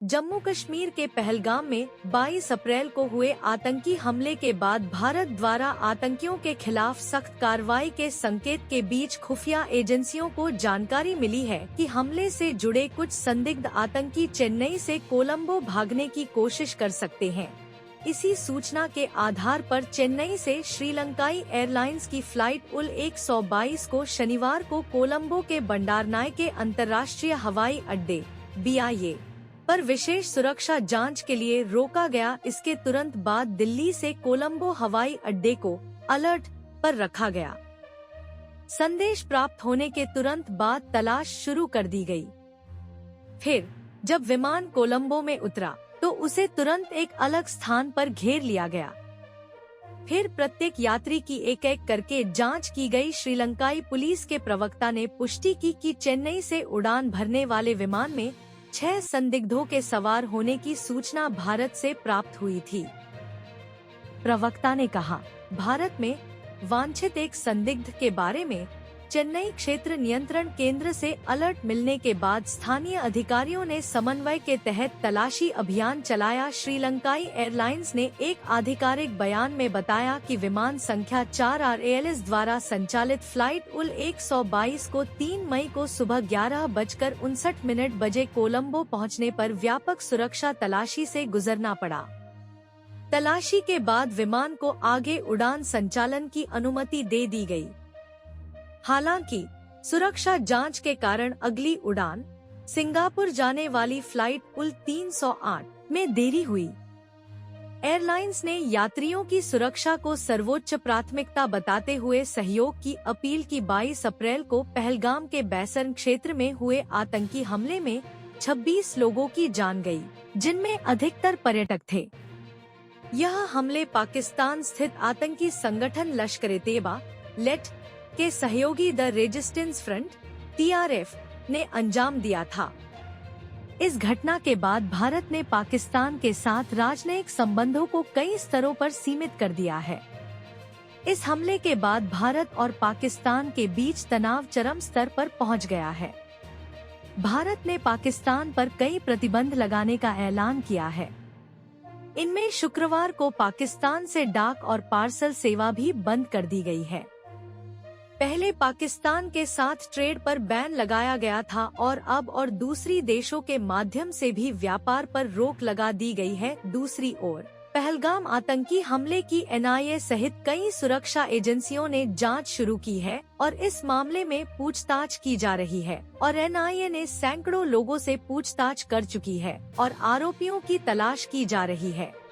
जम्मू कश्मीर के पहलगाम में 22 अप्रैल को हुए आतंकी हमले के बाद भारत द्वारा आतंकियों के खिलाफ सख्त कार्रवाई के संकेत के बीच खुफिया एजेंसियों को जानकारी मिली है कि हमले से जुड़े कुछ संदिग्ध आतंकी चेन्नई से कोलंबो भागने की कोशिश कर सकते हैं। इसी सूचना के आधार पर चेन्नई से श्रीलंकाई एयरलाइंस की फ्लाइट उल 122 को शनिवार को कोलंबो के बंडारनायके अंतर्राष्ट्रीय हवाई अड्डे BIA पर विशेष सुरक्षा जांच के लिए रोका गया। इसके तुरंत बाद दिल्ली से कोलंबो हवाई अड्डे को अलर्ट पर रखा गया। संदेश प्राप्त होने के तुरंत बाद तलाश शुरू कर दी गई। फिर जब विमान कोलंबो में उतरा तो उसे तुरंत एक अलग स्थान पर घेर लिया गया। फिर प्रत्येक यात्री की एक-एक करके जांच की गई। श्रीलंकाई पुलिस के प्रवक्ता ने पुष्टि की कि चेन्नई से उड़ान भरने वाले विमान में 6 संदिग्धों के सवार होने की सूचना भारत से प्राप्त हुई थी। प्रवक्ता ने कहा, भारत में वांछित एक संदिग्ध के बारे में चेन्नई क्षेत्र नियंत्रण केंद्र से अलर्ट मिलने के बाद स्थानीय अधिकारियों ने समन्वय के तहत तलाशी अभियान चलाया। श्रीलंकाई एयरलाइंस ने एक आधिकारिक बयान में बताया कि विमान संख्या 4 RALS द्वारा संचालित फ्लाइट उल 122 को 3 मई को सुबह 11:59 बजे कोलंबो पहुंचने पर व्यापक सुरक्षा तलाशी से गुजरना पड़ा। तलाशी के बाद विमान को आगे उड़ान संचालन की अनुमति दे दी गई। हालांकि सुरक्षा जांच के कारण अगली उड़ान सिंगापुर जाने वाली फ्लाइट उल 308 में देरी हुई। एयरलाइंस ने यात्रियों की सुरक्षा को सर्वोच्च प्राथमिकता बताते हुए सहयोग की अपील की। 22 अप्रैल को पहलगाम के बैसरन क्षेत्र में हुए आतंकी हमले में 26 लोगों की जान गई, जिनमें अधिकतर पर्यटक थे। यह हमले पाकिस्तान स्थित आतंकी संगठन लश्कर-ए-तैयबा लेट के सहयोगी द रेजिस्टेंस फ्रंट TRF ने अंजाम दिया था। इस घटना के बाद भारत ने पाकिस्तान के साथ राजनयिक संबंधों को कई स्तरों पर सीमित कर दिया है। इस हमले के बाद भारत और पाकिस्तान के बीच तनाव चरम स्तर पर पहुंच गया है। भारत ने पाकिस्तान पर कई प्रतिबंध लगाने का ऐलान किया है। इनमें शुक्रवार को पाकिस्तान से डाक और पार्सल सेवा भी बंद कर दी गई है। पहले पाकिस्तान के साथ ट्रेड पर बैन लगाया गया था और अब और दूसरी देशों के माध्यम से भी व्यापार पर रोक लगा दी गई है। दूसरी ओर पहलगाम आतंकी हमले की NIA सहित कई सुरक्षा एजेंसियों ने जांच शुरू की है और इस मामले में पूछताछ की जा रही है और NIA ने सैकड़ों लोगों से पूछताछ कर चुकी है और आरोपियों की तलाश की जा रही है।